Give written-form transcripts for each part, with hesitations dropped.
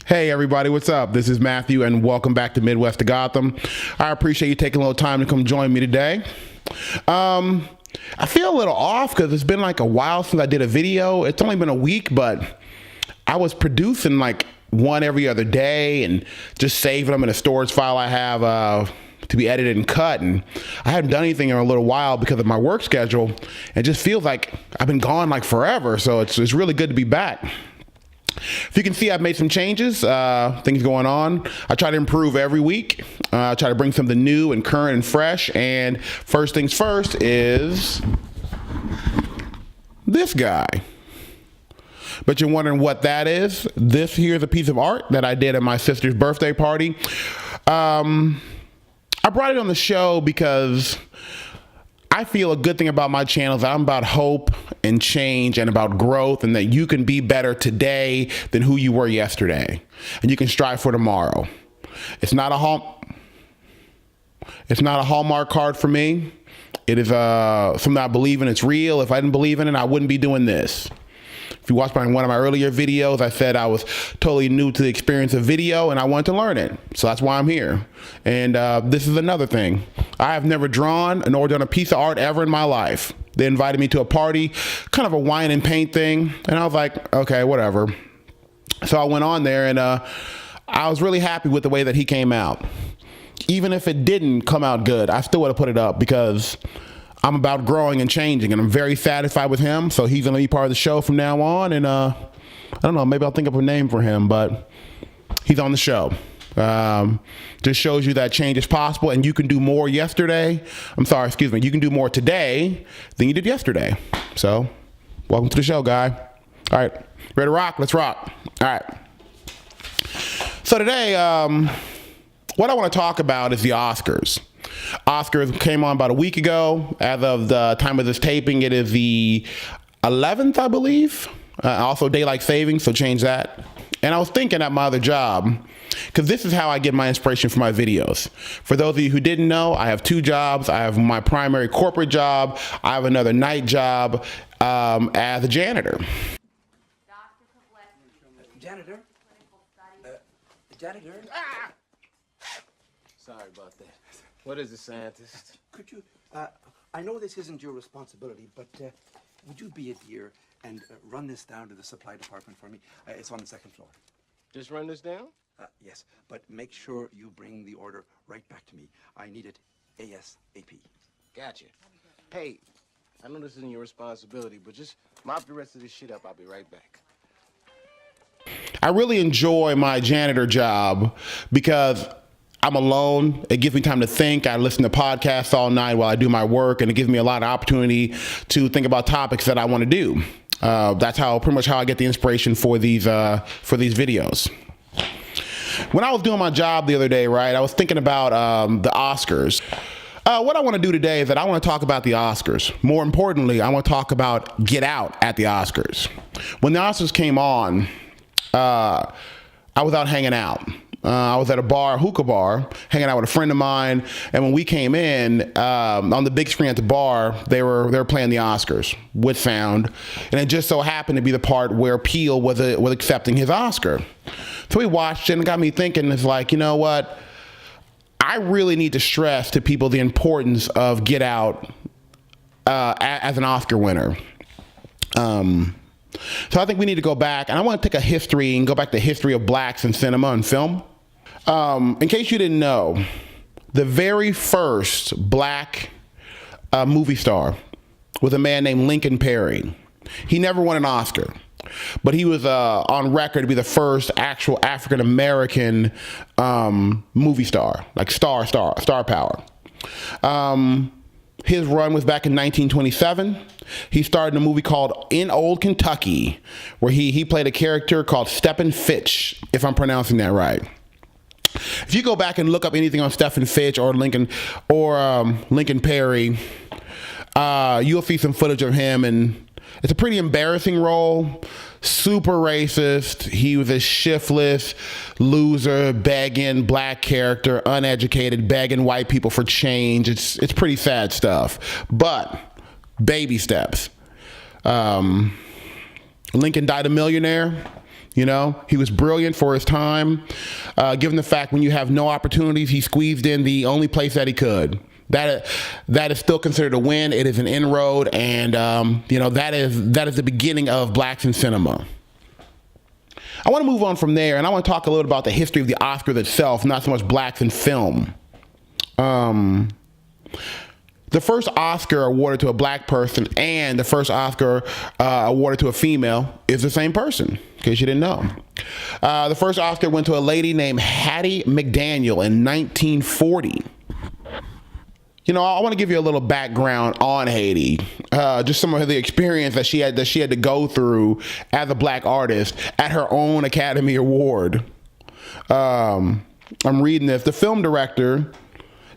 Hey everybody, what's up? This is Matthew and welcome back to Midwest to Gotham. I appreciate you taking a little time to come join me today. I feel a little off because it's been like a while since I did a video. It's only been a week, but I was producing like one every other day and just saving them in a storage file I have to be edited and cut, and I haven't done anything in a little while because of my work schedule. It just feels like I've been gone like forever, so it's really good to be back. If you can see, I've made some changes, things going on. I try to improve every week. I try to bring something new and current and fresh. And first things first is this guy. But you're wondering what that is? This here is a piece of art that I did at my sister's birthday party. I brought it on the show because I feel a good thing about my channel is that I'm about hope and change and about growth, and that you can be better today than who you were yesterday, and you can strive for tomorrow. It's not a Hallmark card for me. It is something I believe in. It's real. If I didn't believe in it, I wouldn't be doing this. If you watched one of my earlier videos, I said I was totally new to the experience of video and I wanted to learn it. So that's why I'm here. And this is another thing. I have never drawn nor done a piece of art ever in my life. They invited me to a party, kind of a wine and paint thing. And I was like, okay, whatever. So I went on there and I was really happy with the way that he came out. Even if it didn't come out good, I still would have put it up because I'm about growing and changing, and I'm very satisfied with him. So he's going to be part of the show from now on. And I don't know, maybe I'll think of a name for him, but he's on the show. Just shows you that change is possible, and you can do more you can do more today than you did yesterday. So welcome to the show, guy. All right, ready to rock? Let's rock. All right. So today, what I want to talk about is the Oscars. Oscars came on about a week ago. As of the time of this taping, it is the 11th, I believe. Also daylight savings, so change that. And I was thinking at my other job, because this is how I get my inspiration for my videos. For those of you who didn't know, I have two jobs. I have my primary corporate job. I have another night job as a janitor. Janitor? Janitor? Ah! Sorry about that. What is it, scientist? Could you, I know this isn't your responsibility, but would you be a dear and run this down to the supply department for me? It's on the second floor. Just run this down? Yes, but make sure you bring the order right back to me. I need it ASAP. Gotcha. Hey, I know this isn't your responsibility, but just mop the rest of this shit up. I'll be right back. I really enjoy my janitor job because I'm alone. It gives me time to think. I listen to podcasts all night while I do my work, and it gives me a lot of opportunity to think about topics that I want to do. That's pretty much how I get the inspiration for these videos. When I was doing my job the other day, right, I was thinking about the Oscars. What I want to do today is that I want to talk about the Oscars. More importantly, I want to talk about Get Out at the Oscars. When the Oscars came on, I was out hanging out. I was at a hookah bar, hanging out with a friend of mine, and when we came in, on the big screen at the bar, they were playing the Oscars with sound, and it just so happened to be the part where Peele was accepting his Oscar. So we watched it, and it got me thinking, it's like, you know what? I really need to stress to people the importance of Get Out as an Oscar winner. So I think we need to go back, and I want to take a history and go back to the history of blacks in cinema and film. In case you didn't know, the very first black movie star was a man named Lincoln Perry. He never won an Oscar, but he was on record to be the first actual African-American movie star, like star power. His run was back in 1927. He starred in a movie called In Old Kentucky, where he played a character called Stephen Fitch, if I'm pronouncing that right. If you go back and look up anything on Stephen Fitch or Lincoln Perry, you'll see some footage of him, and it's a pretty embarrassing role. Super racist. He was a shiftless, loser, begging black character, uneducated, begging white people for change. It's pretty sad stuff, but baby steps. Lincoln died a millionaire. You know, he was brilliant for his time. Given the fact when you have no opportunities, he squeezed in the only place that he could. That is still considered a win. It is an inroad, and you know, that is the beginning of blacks in cinema. I want to move on from there, and I want to talk a little about the history of the Oscars itself, not so much blacks in film. The first Oscar awarded to a black person and the first Oscar awarded to a female is the same person, in case you didn't know. The first Oscar went to a lady named Hattie McDaniel in 1940. You know, I want to give you a little background on Haiti, just some of the experience that she had to go through as a black artist at her own Academy Award. I'm reading this. The film director,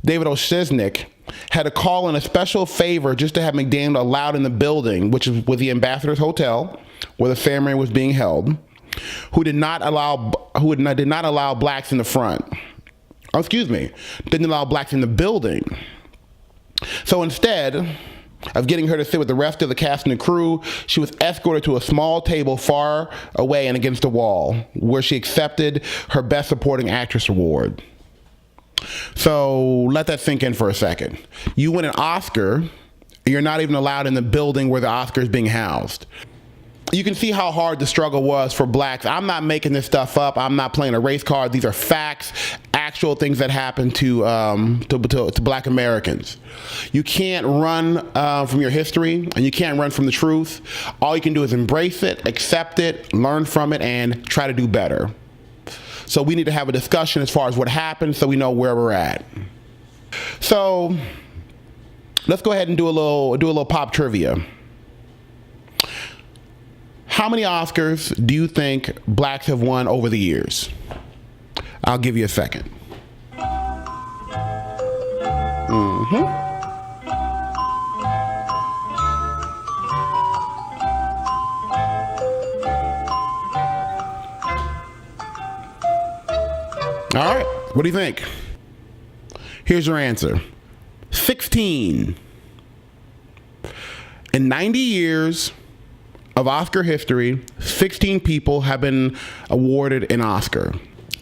David Oshiznik, had to call in a special favor just to have McDaniel allowed in the building, which is with the Ambassador's Hotel, where the ceremony was being held, who did not allow blacks in the front. Oh, excuse me, didn't allow blacks in the building. So instead of getting her to sit with the rest of the cast and the crew, she was escorted to a small table far away and against a wall, where she accepted her Best Supporting Actress award. So let that sink in for a second. You win an Oscar, you're not even allowed in the building where the Oscar is being housed. You can see how hard the struggle was for blacks. I'm not making this stuff up. I'm not playing a race card. These are facts, actual things that happen to black Americans. You can't run from your history, and you can't run from the truth. All you can do is embrace it, accept it, learn from it, and try to do better. So we need to have a discussion as far as what happened so we know where we're at. So let's go ahead and do a little pop trivia. How many Oscars do you think blacks have won over the years? I'll give you a second. All right, what do you think? Here's your answer. 16. In 90 years of Oscar history, 16 people have been awarded an Oscar.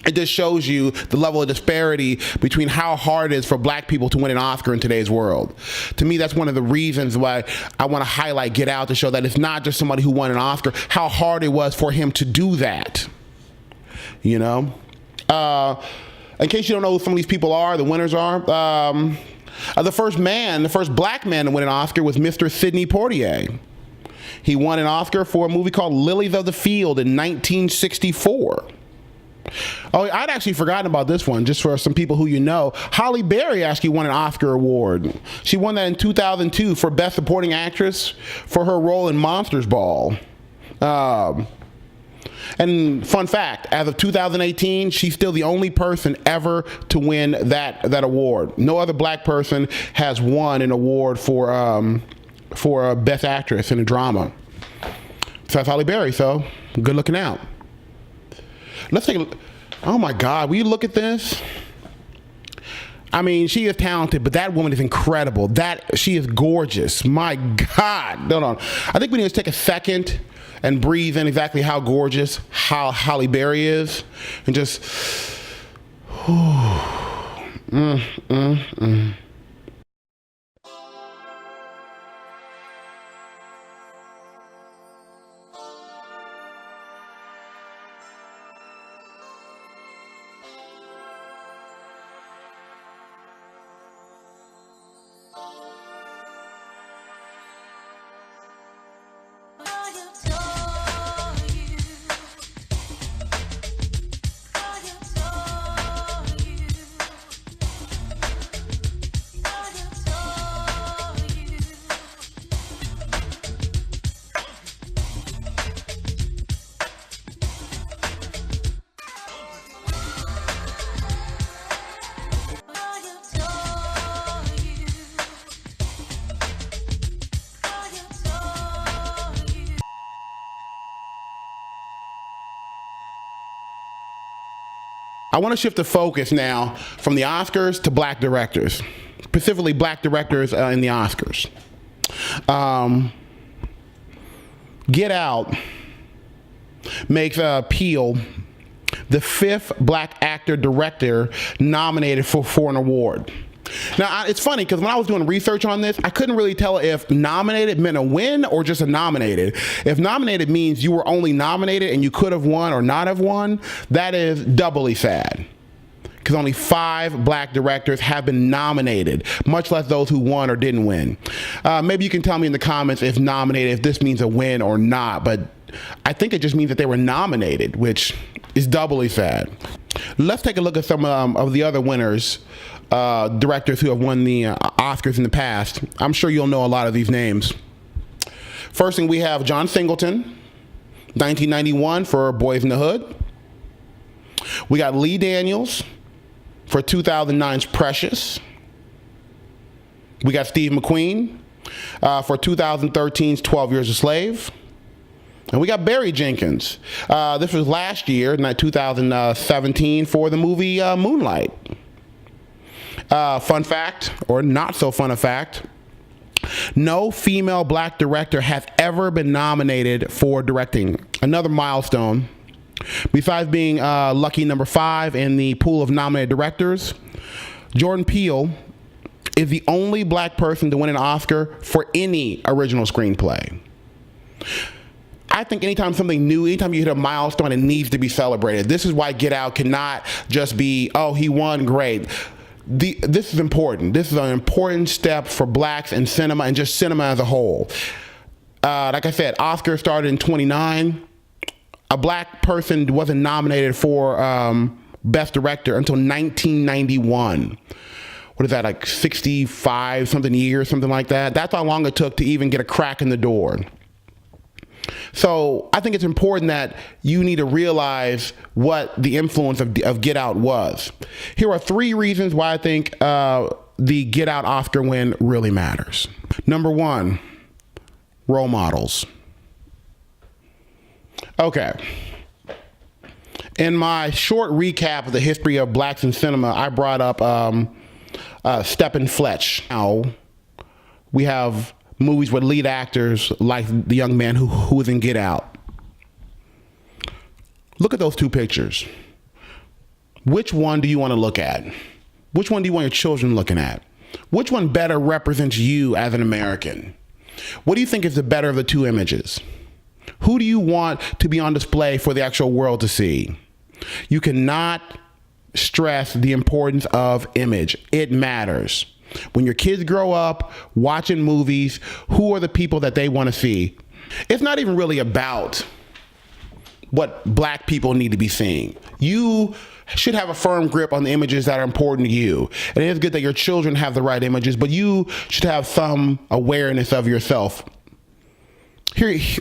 It just shows you the level of disparity between how hard it is for black people to win an Oscar in today's world. To me, that's one of the reasons why I want to highlight Get Out, to show that it's not just somebody who won an Oscar, how hard it was for him to do that. You know? In case you don't know who some of these people are, the winners are, the first black man to win an Oscar was Mr. Sidney Poitier. He won an Oscar for a movie called Lilies of the Field in 1964. Oh, I'd actually forgotten about this one, just for some people who you know. Halle Berry actually won an Oscar award. She won that in 2002 for Best Supporting Actress for her role in Monsters Ball. And fun fact, as of 2018, she's still the only person ever to win that award. No other black person has won an award for Best Actress in a drama. So that's Halle Berry, so good looking out. Let's take a look. Oh my God, will you look at this? I mean, she is talented, but that woman is incredible. She is gorgeous. My God. No. I think we need to take a second and breathe in exactly how gorgeous Halle Berry is, and just, I want to shift the focus now from the Oscars to black directors, specifically black directors in the Oscars. Get Out makes Peele the 5th black actor director nominated for an award. Now, it's funny because when I was doing research on this, I couldn't really tell if nominated meant a win or just a nominated. If nominated means you were only nominated and you could have won or not have won, that is doubly sad, because only 5 black directors have been nominated, much less those who won or didn't win. Maybe you can tell me in the comments if nominated, if this means a win or not, but I think it just means that they were nominated, which is doubly sad. Let's take a look at some of the other winners, directors who have won the Oscars in the past. I'm sure you'll know a lot of these names. First thing, we have John Singleton, 1991 for Boys in the Hood. We got Lee Daniels for 2009's Precious. We got Steve McQueen for 2013's 12 Years a Slave. And we got Barry Jenkins. This was last year, not 2017, for the movie Moonlight. Fun fact, or not so fun a fact, no female black director has ever been nominated for directing. Another milestone. Besides being lucky number 5 in the pool of nominated directors, Jordan Peele is the only black person to win an Oscar for any original screenplay. I think anytime something new, anytime you hit a milestone, it needs to be celebrated. This is why Get Out cannot just be, oh, he won, great. This is important. This is an important step for blacks in cinema and just cinema as a whole. Like I said, Oscar started in 1929. A black person wasn't nominated for Best Director until 1991. What is that, like 65 something years, something like that? That's how long it took to even get a crack in the door. So I think it's important that you need to realize what the influence of Get Out was. Here are 3 reasons why I think the Get Out Oscar win really matters. Number 1, role models. Okay. In my short recap of the history of blacks in cinema, I brought up Stephen Fletch. Now, we have movies with lead actors like the young man who was in Get Out. Look at those 2 pictures. Which one do you want to look at? Which one do you want your children looking at? Which one better represents you as an American? What do you think is the better of the 2 images? Who do you want to be on display for the actual world to see? You cannot stress the importance of image. It matters. When your kids grow up watching movies, who are the people that they want to see? It's not even really about what black people need to be seeing. You should have a firm grip on the images that are important to you. And it is good that your children have the right images, but you should have some awareness of yourself. Here's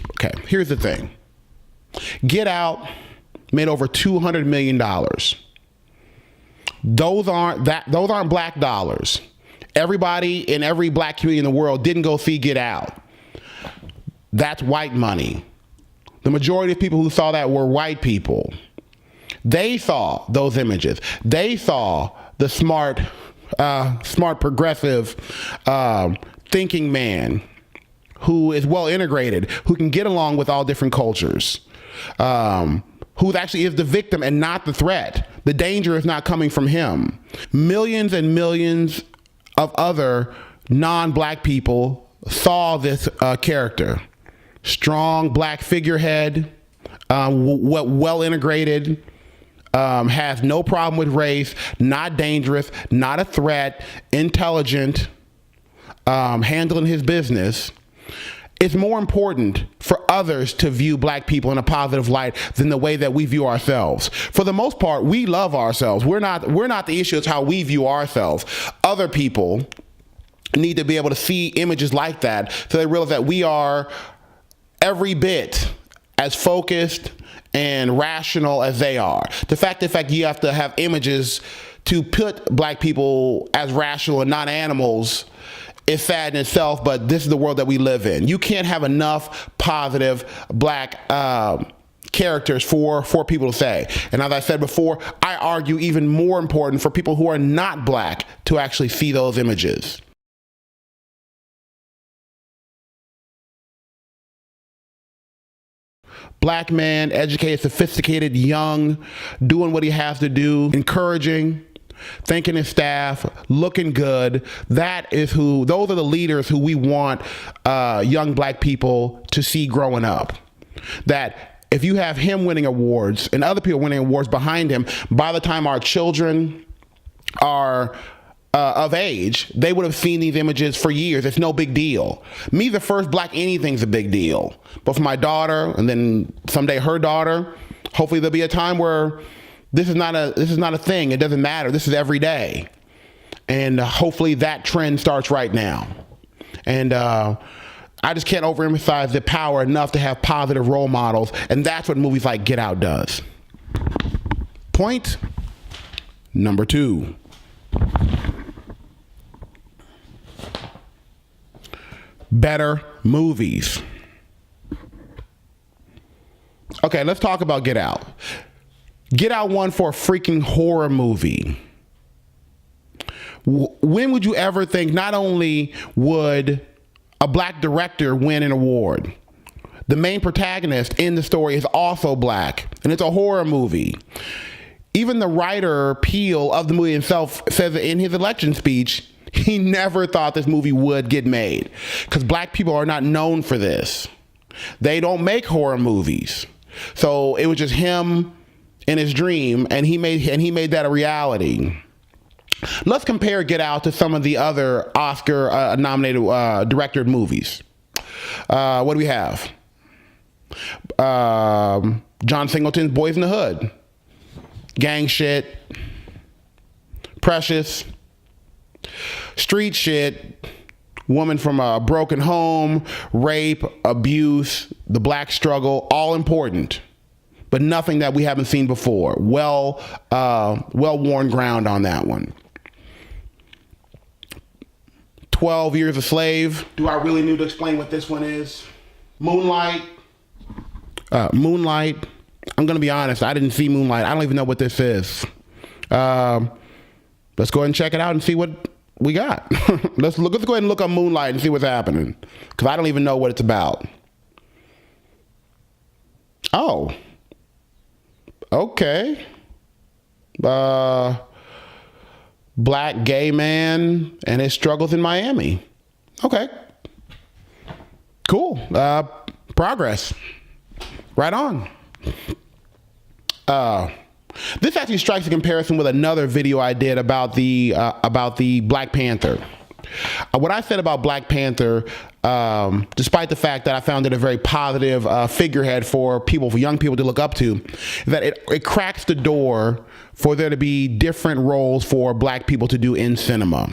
the thing. Get Out made over $200 million. Those aren't black dollars. Everybody in every black community in the world didn't go see Get Out. That's white money. The majority of people who saw that were white people. They saw those images. They saw the smart, progressive, thinking man who is well integrated, who can get along with all different cultures, who actually is the victim and not the threat. The danger is not coming from him. Millions and millions of other non-black people saw this character. Strong black figurehead, well integrated, has no problem with race, not dangerous, not a threat, intelligent, handling his business. It's more important for others to view black people in a positive light than the way that we view ourselves. For the most part, we love ourselves. We're not the issue. It's how we view ourselves. Other people need to be able to see images like that so they realize that we are every bit as focused and rational as they are. The fact you have to have images to put black people as rational and not animals is sad in itself, but this is the world that we live in. You can't have enough positive black characters for people to say. And as I said before, I argue even more important for people who are not black to actually see those images. Black man, educated, sophisticated, young, doing what he has to do, encouraging, thanking his staff, looking good. Those are the leaders who we want young black people to see growing up. That if you have him winning awards and other people winning awards behind him, by the time our children are of age, they would have seen these images for years. It's no big deal. Me, the first black anything's a big deal. But for my daughter, and then someday her daughter, hopefully there'll be a time where this is not a thing. It doesn't matter. This is every day. And hopefully that trend starts right now. And I just can't overemphasize the power enough to have positive role models. And that's what movies like Get Out does. Point number 2. Better movies. Okay, let's talk about Get Out. Get Out won for a freaking horror movie. When would you ever think not only would a black director win an award, the main protagonist in the story is also black, and it's a horror movie. Even the writer, Peele, of the movie himself says in his election speech, he never thought this movie would get made because black people are not known for this. They don't make horror movies. So it was just him and his dream, and he made that a reality. Let's compare Get Out to some of the other Oscar nominated directed movies. What do we have? John Singleton's Boys in the Hood, Gang Shit, Precious, Street Shit, Woman from a Broken Home, Rape, Abuse, The Black Struggle, all important, but nothing that we haven't seen before. Well-worn ground on that one. 12 Years a Slave. Do I really need to explain what this one is? Moonlight. Moonlight. I'm going to be honest. I didn't see Moonlight. I don't even know what this is. Let's go ahead and check it out and see what we got. Let's go ahead and look up Moonlight and see what's happening, because I don't even know what it's about. Oh. Okay. Black gay man and his struggles in Miami. Okay. Cool. Progress. Right on. This actually strikes a comparison with another video I did about the Black Panther. What I said about Black Panther, despite the fact that I found it a very positive figurehead for young people to look up to, is that it cracks the door for there to be different roles for black people to do in cinema.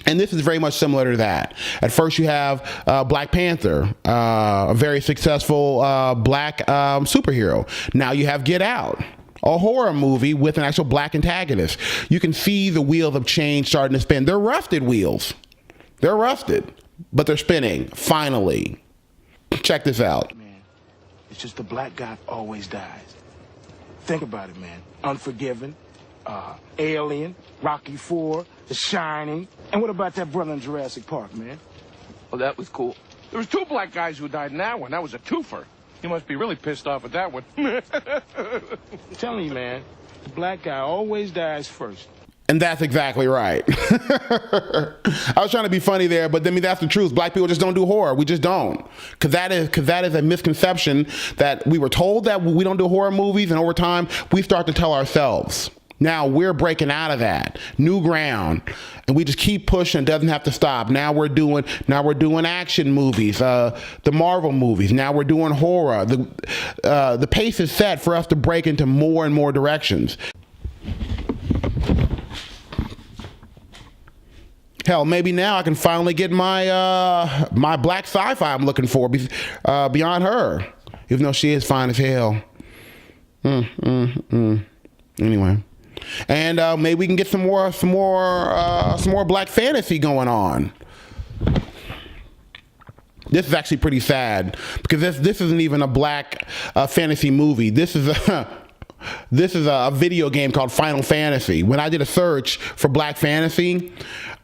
And this is very much similar to that. At first you have Black Panther, a very successful black superhero. Now you have Get Out, a horror movie with an actual black antagonist. You can see the wheels of change starting to spin. They're rusted wheels. They're rusted, but they're spinning, finally. Check this out. Man, it's just the black guy always dies. Think about it, man. Unforgiven, Alien, Rocky IV, The Shining. And what about that brother in Jurassic Park, man? Well, that was cool. There was 2 black guys who died in that one. That was a twofer. You must be really pissed off at that one. I'm telling you, man, the black guy always dies first. And that's exactly right. I was trying to be funny there, but I mean, that's the truth. Black people just don't do horror. We just don't. Because that is a misconception that we were told that we don't do horror movies, and over time, we start to tell ourselves. Now we're breaking out of that. New ground. And we just keep pushing. It doesn't have to stop. Now we're doing action movies, the Marvel movies. Now we're doing horror. The pace is set for us to break into more and more directions. Hell, maybe now I can finally get my my black sci-fi I'm looking for beyond her, even though she is fine as hell. Anyway, and maybe we can get some more black fantasy going on. This is actually pretty sad because this isn't even a black fantasy movie. This is This is a video game called Final Fantasy. When I did a search for Black Fantasy,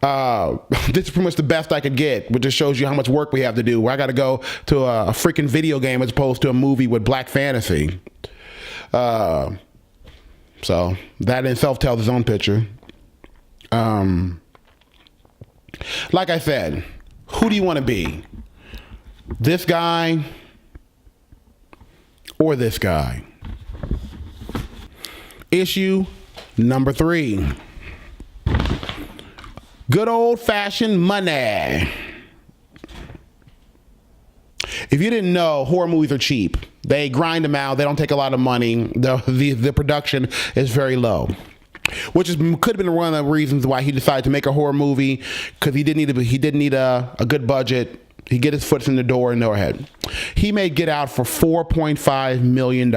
this is pretty much the best I could get, which just shows you how much work we have to do. Where I got to go to a freaking video game as opposed to a movie with Black Fantasy. So that in itself tells its own picture. Like I said, who do you want to be? This guy or this guy? Issue number 3. Good old-fashioned money. If you didn't know, horror movies are cheap. They grind them out. They don't take a lot of money. The production is very low, which could have been one of the reasons why he decided to make a horror movie, because he didn't need a good budget. He get his foot in the door and go ahead. He made Get Out for $4.5 million.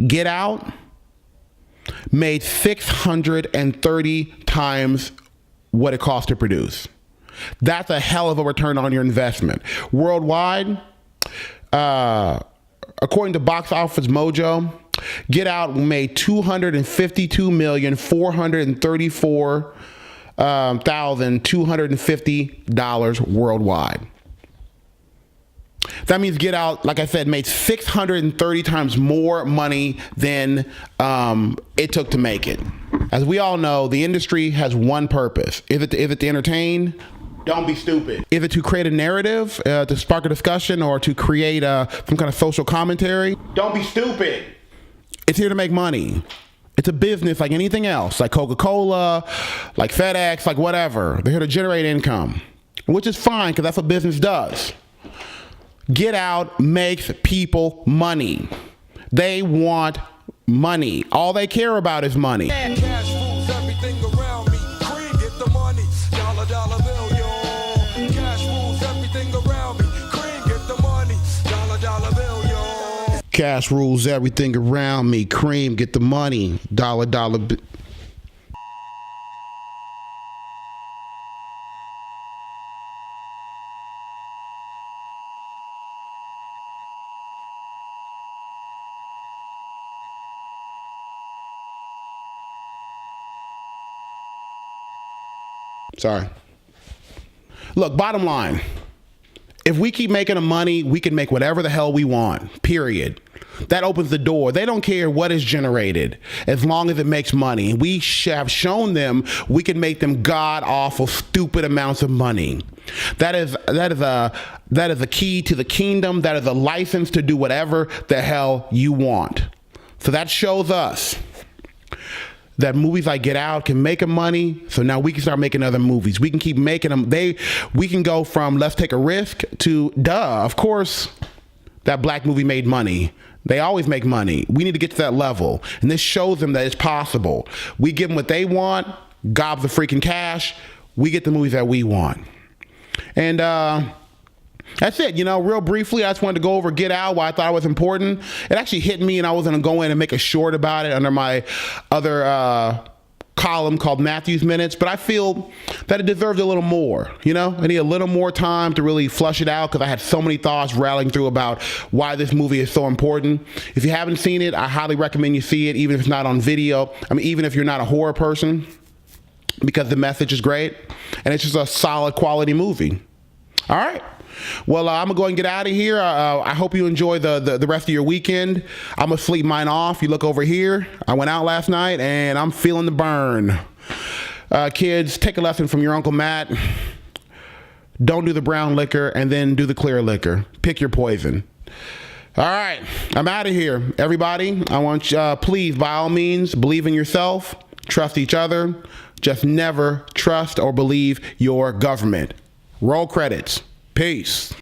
Get Out made 630 times what it cost to produce. That's a hell of a return on your investment. Worldwide, according to Box Office Mojo, Get Out made $252,434,250 worldwide. That means Get Out, like I said, made 630 times more money than it took to make it. As we all know, the industry has one purpose. Is it to entertain? Don't be stupid. Is it to create a narrative, to spark a discussion, or to create some kind of social commentary? Don't be stupid. It's here to make money. It's a business like anything else, like Coca-Cola, like FedEx, like whatever. They're here to generate income, which is fine because that's what business does. Get Out makes people money. They want money. All they care about is money. Cash rules everything around me. Cream, get the money. Dollar, dollar bill, yo. Cash rules everything around me. Cream, get the money. Dollar, dollar bill, yo. Cash rules everything around me. Cream, get the money. Dollar, dollar bill. Sorry. Look, bottom line, if we keep making the money, we can make whatever the hell we want, period. That opens the door. They don't care what is generated as long as it makes money. We have shown them we can make them god-awful, stupid amounts of money. That is a key to the kingdom. That is a license to do whatever the hell you want. So that shows us that movies like Get Out can make them money, so now we can start making other movies. We can keep making them. We can go from let's take a risk to of course, that black movie made money. They always make money. We need to get to that level, and this shows them that it's possible. We give them what they want, gobs the freaking cash. We get the movies that we want, and that's it. Real briefly, I just wanted to go over Get Out, why I thought it was important. It actually hit me, and I was going to go in and make a short about it under my other column called Matthew's Minutes, but I feel that it deserves a little more. I need a little more time to really flush it out because I had so many thoughts rattling through about why this movie is so important. If you haven't seen it, I highly recommend you see it, even if it's not on video. Even if you're not a horror person, because the message is great, and it's just a solid quality movie. All right. Well, I'm going to go and get out of here. I hope you enjoy the rest of your weekend. I'm going to sleep mine off. You look over here. I went out last night, and I'm feeling the burn. Kids, take a lesson from your Uncle Matt. Don't do the brown liquor, and then do the clear liquor. Pick your poison. All right. I'm out of here. Everybody, I want you, please, by all means, believe in yourself. Trust each other. Just never trust or believe your government. Roll credits. Peace.